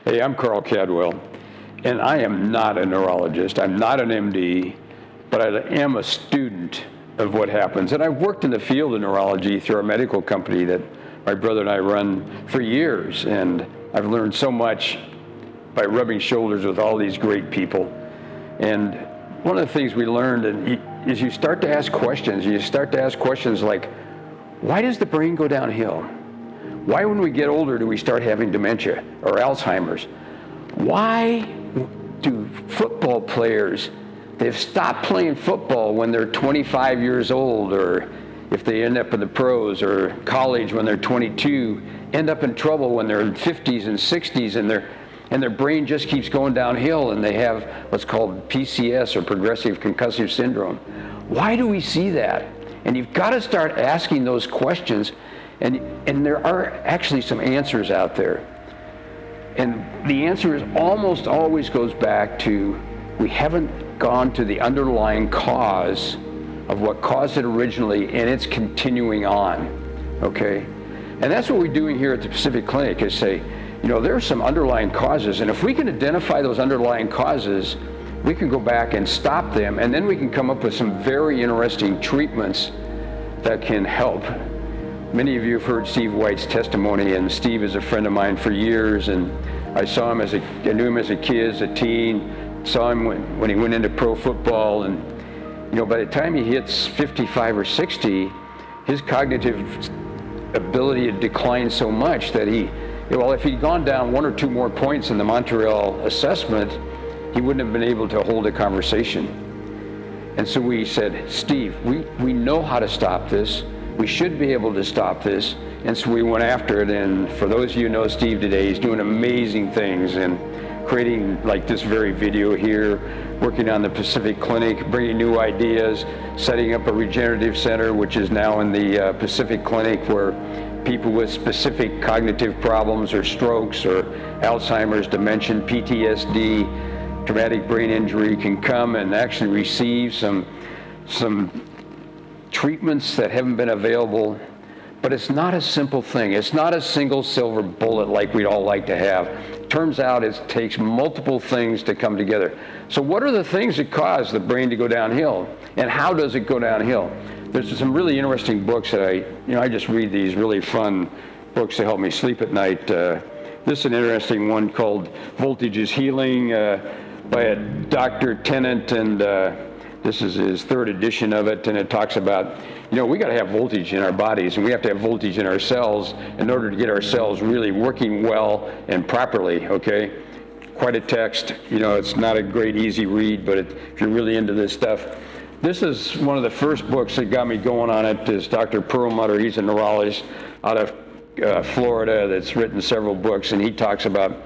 Hey, I'm Carl Cadwell, and I am not a neurologist. I'm not an MD, but I am a student of what happens. And I've worked in the field of neurology through our medical company that my brother and I run for years, and I've learned so much by rubbing shoulders with all these great people. And one of the things we learned is you start to ask questions. You start to ask questions like, why does the brain go downhill? Why, when we get older, do we start having dementia or Alzheimer's? Why do football players, they've stopped playing football when they're 25 years old, or if they end up in the pros, or college when they're 22, end up in trouble when they're in 50s and 60s, and their brain just keeps going downhill, and they have what's called PCS, or progressive concussive syndrome. Why do we see that? And you've got to start asking those questions, and there are actually some answers out there. And the answer is almost always goes back to, we haven't gone to the underlying cause of what caused it originally, and it's continuing on, okay? And that's what we're doing here at the Pacific Clinic, is say, there are some underlying causes, and if we can identify those underlying causes, we can go back and stop them, and then we can come up with some very interesting treatments that can help. Many of you have heard Steve White's testimony, and Steve is a friend of mine for years, and I knew him as a kid, as a teen, saw him when he went into pro football, and by the time he hits 55 or 60, his cognitive ability had declined so much that if he'd gone down 1 or 2 more points in the Montreal assessment, he wouldn't have been able to hold a conversation. And so we said, Steve, we know how to stop this. We should be able to stop this. And so we went after it. And for those of you who know Steve today, he's doing amazing things and creating like this very video here, working on the Pacific Clinic, bringing new ideas, setting up a regenerative center, which is now in the Pacific Clinic, where people with specific cognitive problems or strokes or Alzheimer's, dementia, PTSD, traumatic brain injury can come and actually receive some treatments that haven't been available. But it's not a simple thing. It's not a single silver bullet like we'd all like to have. Turns out it takes multiple things to come together. So what are the things that cause the brain to go downhill? And how does it go downhill? There's some really interesting books that I just read these really fun books to help me sleep at night. This is an interesting one called Voltage is Healing by a Dr. Tennant, and this is his 3rd edition of it, and it talks about, we got to have voltage in our bodies, and we have to have voltage in our cells in order to get our cells really working well and properly, okay? Quite a text. It's not a great, easy read, but if you're really into this stuff. This is one of the first books that got me going on it, is Dr. Perlmutter. He's a neurologist out of Florida that's written several books, and he talks about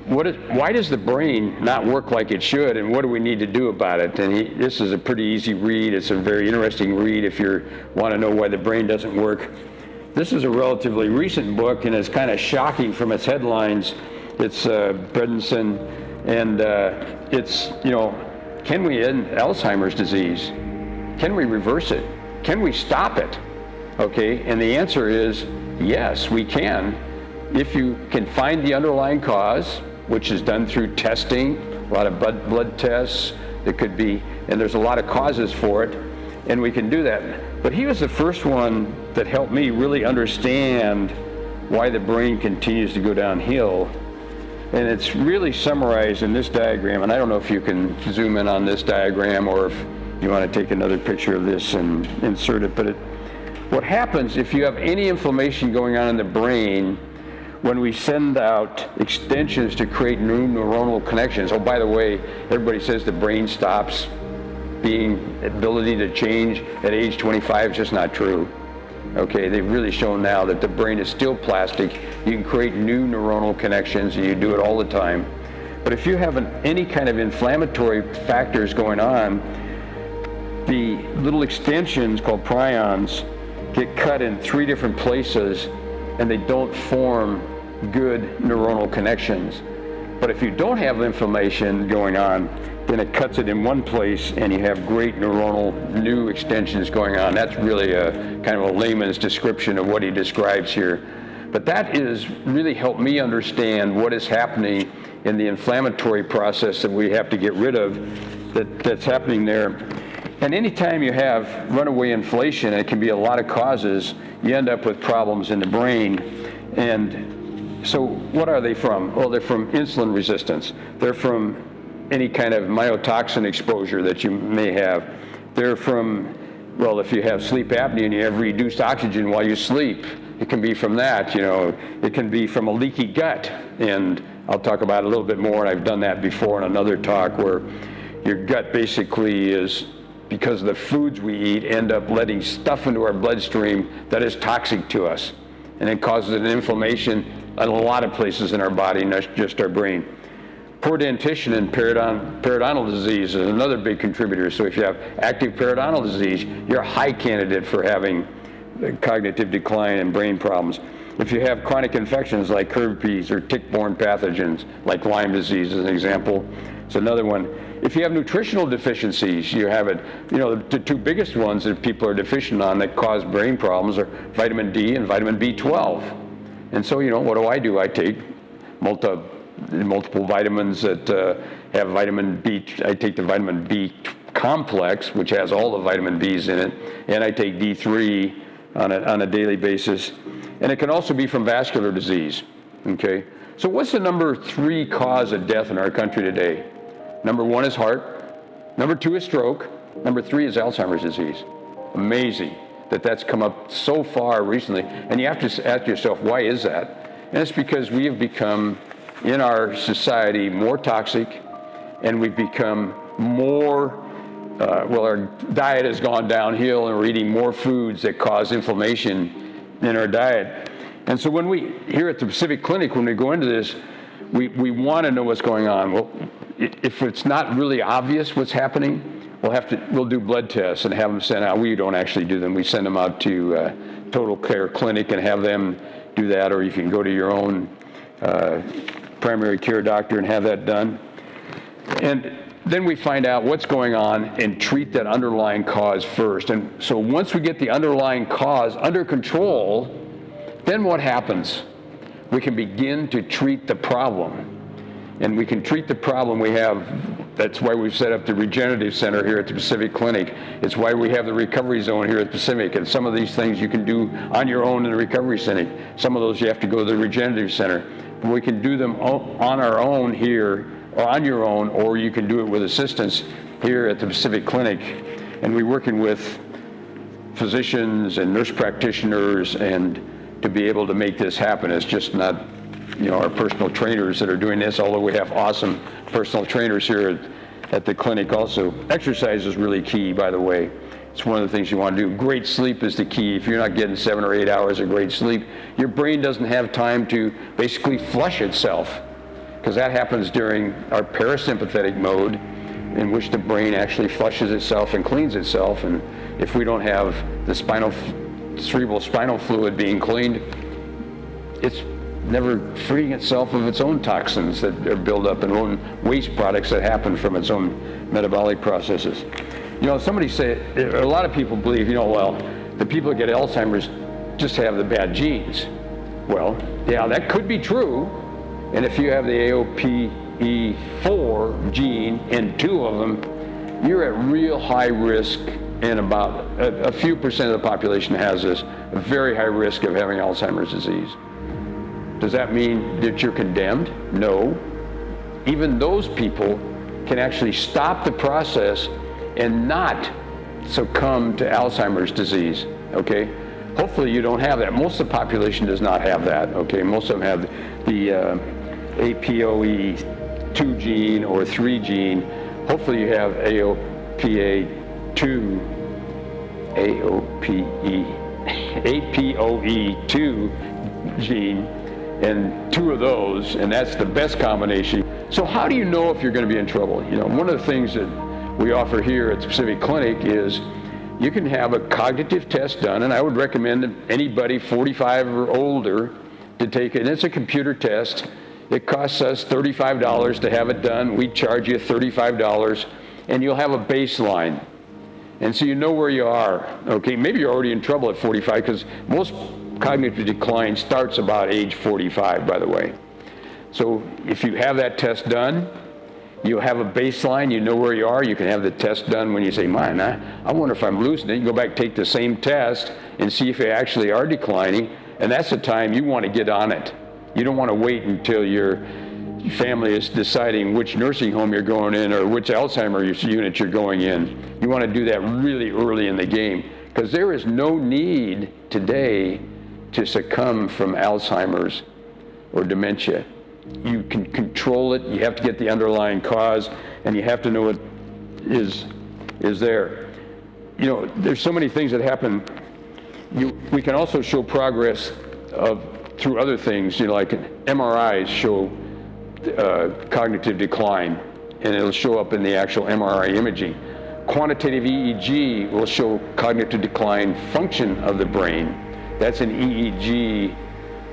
why does the brain not work like it should, and what do we need to do about it? And this is a pretty easy read. It's a very interesting read if you want to know why the brain doesn't work. This is a relatively recent book, and it's kind of shocking from its headlines. It's Bredesen, and it's, can we end Alzheimer's disease? Can we reverse it? Can we stop it? Okay, and the answer is yes, we can. If you can find the underlying cause, which is done through testing, a lot of blood tests, that could be, and there's a lot of causes for it, and we can do that. But he was the first one that helped me really understand why the brain continues to go downhill. And it's really summarized in this diagram, and I don't know if you can zoom in on this diagram or if you want to take another picture of this and insert it. But what happens if you have any inflammation going on in the brain, when we send out extensions to create new neuronal connections. Oh, by the way, everybody says the brain stops being ability to change at age 25. It's just not true. Okay, they've really shown now that the brain is still plastic. You can create new neuronal connections, and you do it all the time. But if you have any kind of inflammatory factors going on, the little extensions called prions get cut in 3 different places, and they don't form good neuronal connections. But if you don't have inflammation going on, then it cuts it in one place, and you have great neuronal new extensions going on. That's really a kind of a layman's description of what he describes here. But that is really helped me understand what is happening in the inflammatory process that we have to get rid of that's happening there. And anytime you have runaway inflation, it can be a lot of causes, you end up with problems in the brain. And so what are they from? Well, they're from insulin resistance. They're from any kind of mycotoxin exposure that you may have. They're from, well, if you have sleep apnea and you have reduced oxygen while you sleep, it can be from that, It can be from a leaky gut. And I'll talk about it a little bit more, and I've done that before in another talk, where your gut basically is, because of the foods we eat, end up letting stuff into our bloodstream that is toxic to us. And it causes an inflammation in a lot of places in our body, not just our brain. Poor dentition and periodontal disease is another big contributor. So if you have active periodontal disease, you're a high candidate for having cognitive decline and brain problems. If you have chronic infections like herpes or tick-borne pathogens like Lyme disease as an example, it's another one. If you have nutritional deficiencies, you have it. The two biggest ones that people are deficient on that cause brain problems are vitamin D and vitamin B12. And so, what do? I take multiple vitamins that have vitamin B. I take the vitamin B complex, which has all the vitamin Bs in it, and I take D3 on a daily basis. And it can also be from vascular disease, okay? So what's the number 3 cause of death in our country today? Number 1 is heart. Number 2 is stroke. Number 3 is Alzheimer's disease. Amazing that that's come up so far recently. And you have to ask yourself, why is that? And it's because we have become, in our society, more toxic, and we've become more, our diet has gone downhill, and we're eating more foods that cause inflammation in our diet. And so when we, here at the Pacific Clinic, when we go into this, we want to know what's going on. Well, if it's not really obvious what's happening, we'll do blood tests and have them sent out. We don't actually do them. We send them out to Total Care Clinic and have them do that, or you can go to your own primary care doctor and have that done. And then we find out what's going on and treat that underlying cause first. And so once we get the underlying cause under control, then what happens? We can begin to treat the problem. And we can treat the problem we have. That's why we've set up the Regenerative Center here at the Pacific Clinic. It's why we have the Recovery Zone here at Pacific. And some of these things you can do on your own in the Recovery Center. Some of those you have to go to the Regenerative Center. But we can do them on our own here, or on your own, or you can do it with assistance here at the Pacific Clinic. And we're working with physicians and nurse practitioners and to be able to make this happen. It's just not, our personal trainers that are doing this, although we have awesome personal trainers here at the clinic also. Exercise is really key, by the way. It's one of the things you want to do. Great sleep is the key. If you're not getting 7 or 8 hours of great sleep, your brain doesn't have time to basically flush itself, because that happens during our parasympathetic mode, in which the brain actually flushes itself and cleans itself. And if we don't have the cerebral spinal fluid being cleaned, it's never freeing itself of its own toxins that are built up and own waste products that happen from its own metabolic processes. Somebody say, a lot of people believe, the people that get Alzheimer's just have the bad genes. Well, yeah, that could be true. And if you have the AOPE4 gene in 2 of them, you're at real high risk, and about a few percent of the population has this, a very high risk of having Alzheimer's disease. Does that mean that you're condemned? No. Even those people can actually stop the process and not succumb to Alzheimer's disease, okay? Hopefully you don't have that. Most of the population does not have that, okay? Most of them have the APOE2 gene or 3 gene. Hopefully you have APOE2 gene, and 2 of those, and that's the best combination. So how do you know if you're going to be in trouble? One of the things that we offer here at the Pacific Clinic is you can have a cognitive test done, and I would recommend that anybody 45 or older to take it. And it's a computer test. It costs us $35 to have it done. We charge you $35, and you'll have a baseline. And so you know where you are. Okay, maybe you're already in trouble at 45, because most cognitive decline starts about age 45, by the way. So if you have that test done, you'll have a baseline, you know where you are, you can have the test done when you say, man, I wonder if I'm losing it. You go back, take the same test, and see if you actually are declining, and that's the time you want to get on it. You don't want to wait until your family is deciding which nursing home you're going in or which Alzheimer's unit you're going in. You want to do that really early in the game, because there is no need today to succumb from Alzheimer's or dementia. You can control it, you have to get the underlying cause, and you have to know what is there. You know, there's so many things that happen. We can also show progress through other things, you know, like MRIs show cognitive decline, and it'll show up in the actual MRI imaging. Quantitative EEG will show cognitive decline function of the brain. That's an EEG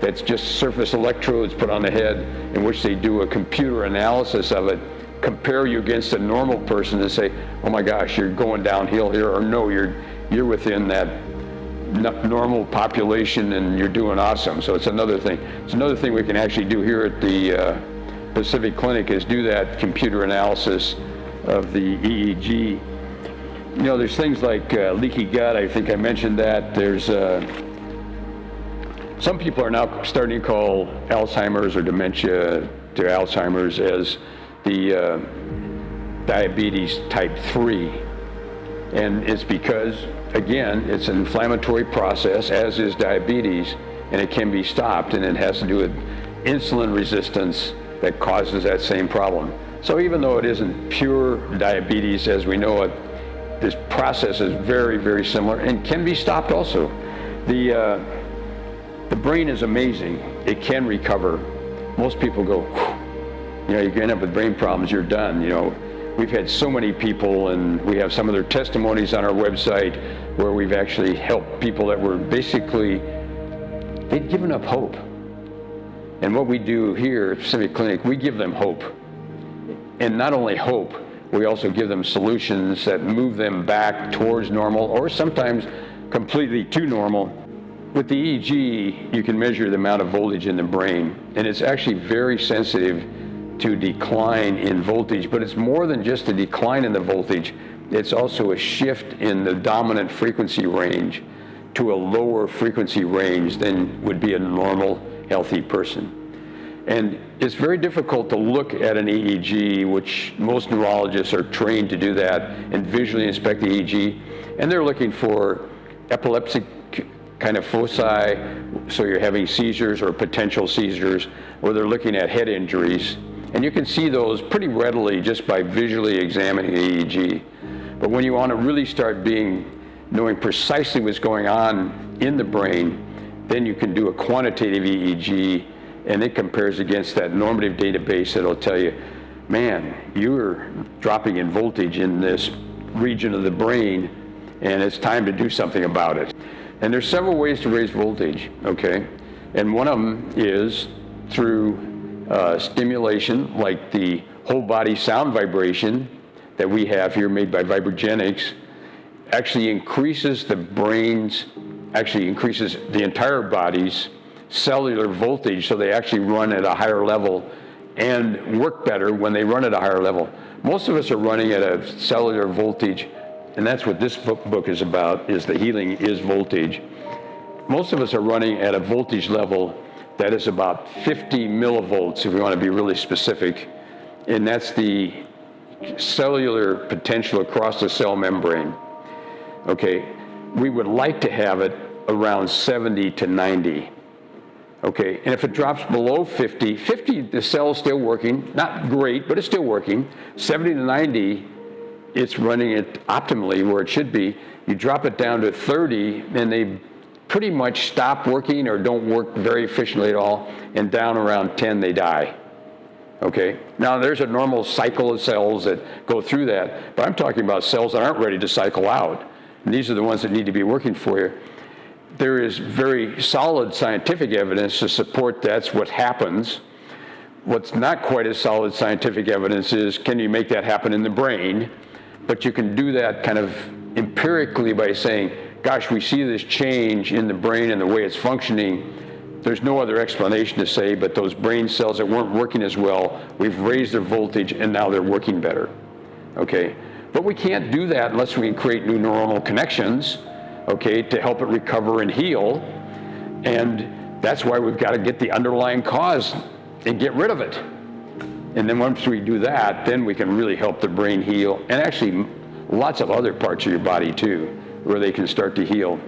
that's just surface electrodes put on the head, in which they do a computer analysis of it, compare you against a normal person and say, oh my gosh, you're going downhill here, or no, you're within that normal population and you're doing awesome. So it's another thing. It's another thing we can actually do here at the Pacific Clinic, is do that computer analysis of the EEG. You know, there's things like leaky gut. I think I mentioned that. There's some people are now starting to call Alzheimer's or dementia to Alzheimer's as the diabetes type 3. And it's because, again, it's an inflammatory process, as is diabetes, and it can be stopped, and it has to do with insulin resistance that causes that same problem. So even though it isn't pure diabetes as we know it, this process is very, very similar and can be stopped also. The brain is amazing. It can recover. Most people go, whew, you know, you end up with brain problems, you're done. You know, we've had so many people, and we have some of their testimonies on our website where we've actually helped people that were basically, they'd given up hope. And what we do here at Pacific Clinic, we give them hope. And not only hope, we also give them solutions that move them back towards normal, or sometimes completely to normal. With the EEG, you can measure the amount of voltage in the brain, and it's actually very sensitive to decline in voltage, but it's more than just a decline in the voltage. It's also a shift in the dominant frequency range to a lower frequency range than would be a normal, healthy person. And it's very difficult to look at an EEG, which most neurologists are trained to do that, and visually inspect the EEG, and they're looking for epileptic kind of foci, so you're having seizures or potential seizures, or they're looking at head injuries. And you can see those pretty readily just by visually examining the EEG. But when you want to really start knowing precisely what's going on in the brain, then you can do a quantitative EEG, and it compares against that normative database that'll tell you, man, you're dropping in voltage in this region of the brain, and it's time to do something about it. And there's several ways to raise voltage, okay? And one of them is through stimulation, like the whole body sound vibration that we have here made by Vibrogenics, actually increases the brain's, actually increases the entire body's cellular voltage, so they actually run at a higher level and work better when they run at a higher level. Most of us are running at a cellular voltage, and that's what this book is about, is the healing is voltage. Most of us are running at a voltage level that is about 50 millivolts, if we want to be really specific, and that's the cellular potential across the cell membrane. Okay, we would like to have it around 70 to 90. Okay, and if it drops below 50, the cell's still working, not great, but it's still working. 70 to 90, it's running it optimally where it should be. You drop it down to 30, and they pretty much stop working or don't work very efficiently at all, and down around 10, they die. Okay, now there's a normal cycle of cells that go through that, but I'm talking about cells that aren't ready to cycle out. And these are the ones that need to be working for you. There is very solid scientific evidence to support that's what happens. What's not quite as solid scientific evidence is, can you make that happen in the brain? But you can do that kind of empirically by saying, gosh, we see this change in the brain and the way it's functioning. There's no other explanation to say, but those brain cells that weren't working as well, we've raised their voltage and now they're working better, okay? But we can't do that unless we can create new neuronal connections, okay, to help it recover and heal. And that's why we've got to get the underlying cause and get rid of it. And then once we do that, then we can really help the brain heal, and actually lots of other parts of your body too, where they can start to heal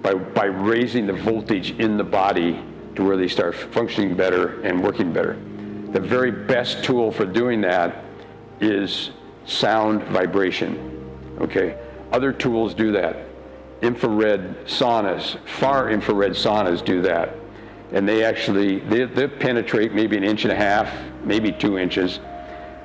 by raising the voltage in the body to where they start functioning better and working better. The very best tool for doing that is sound vibration, okay? Other tools do that. Infrared saunas, far infrared saunas do that. And they actually, they penetrate maybe 1.5 inches, maybe 2 inches,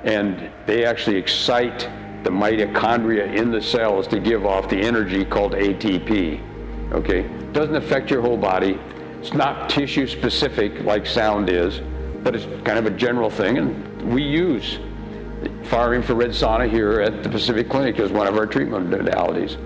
and they actually excite the mitochondria in the cells to give off the energy called ATP, okay? Doesn't affect your whole body. It's not tissue specific like sound is, but it's kind of a general thing, and we use far infrared sauna here at the Pacific Clinic as one of our treatment modalities.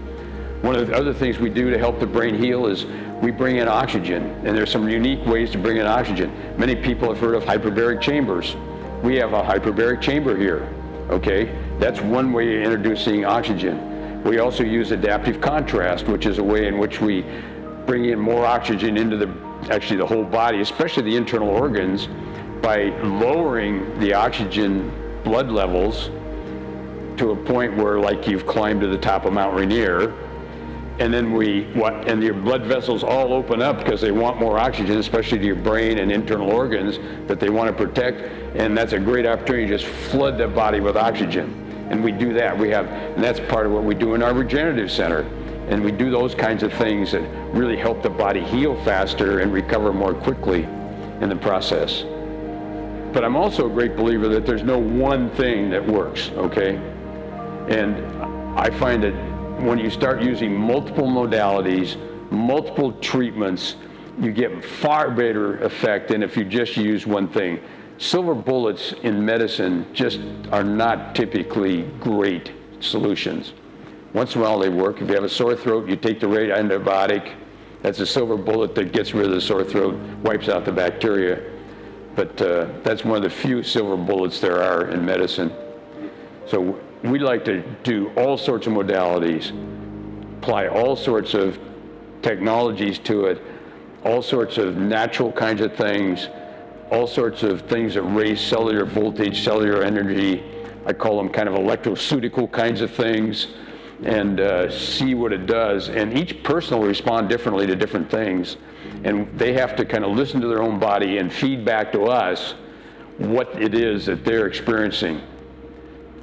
One of the other things we do to help the brain heal is we bring in oxygen, and there's some unique ways to bring in oxygen. Many people have heard of hyperbaric chambers. We have a hyperbaric chamber here, okay? That's one way of introducing oxygen. We also use adaptive contrast, which is a way in which we bring in more oxygen into the whole body, especially the internal organs, by lowering the oxygen blood levels to a point where, like, you've climbed to the top of Mount Rainier, and then and your blood vessels all open up because they want more oxygen, especially to your brain and internal organs that they want to protect, and that's a great opportunity to just flood the body with oxygen. And we do that. And that's part of what we do in our regenerative center. And we do those kinds of things that really help the body heal faster and recover more quickly in the process. But I'm also a great believer that there's no one thing that works, okay? And I find that when you start using multiple modalities, multiple treatments, you get far better effect than if you just use one thing. Silver bullets in medicine just are not typically great solutions. Once in a while they work. If you have a sore throat, you take the right antibiotic. That's a silver bullet that gets rid of the sore throat, wipes out the bacteria. But that's one of the few silver bullets there are in medicine. So we like to do all sorts of modalities, apply all sorts of technologies to it, all sorts of natural kinds of things, all sorts of things that raise cellular voltage, cellular energy. I call them kind of electroceutical kinds of things, and see what it does. And each person will respond differently to different things. And they have to kind of listen to their own body and feed back to us what it is that they're experiencing.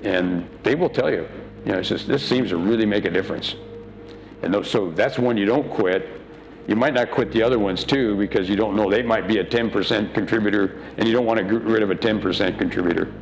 And they will tell you, it's just, this seems to really make a difference. And so that's one you don't quit. You might not quit the other ones too, because you don't know, they might be a 10% contributor, and you don't want to get rid of a 10% contributor.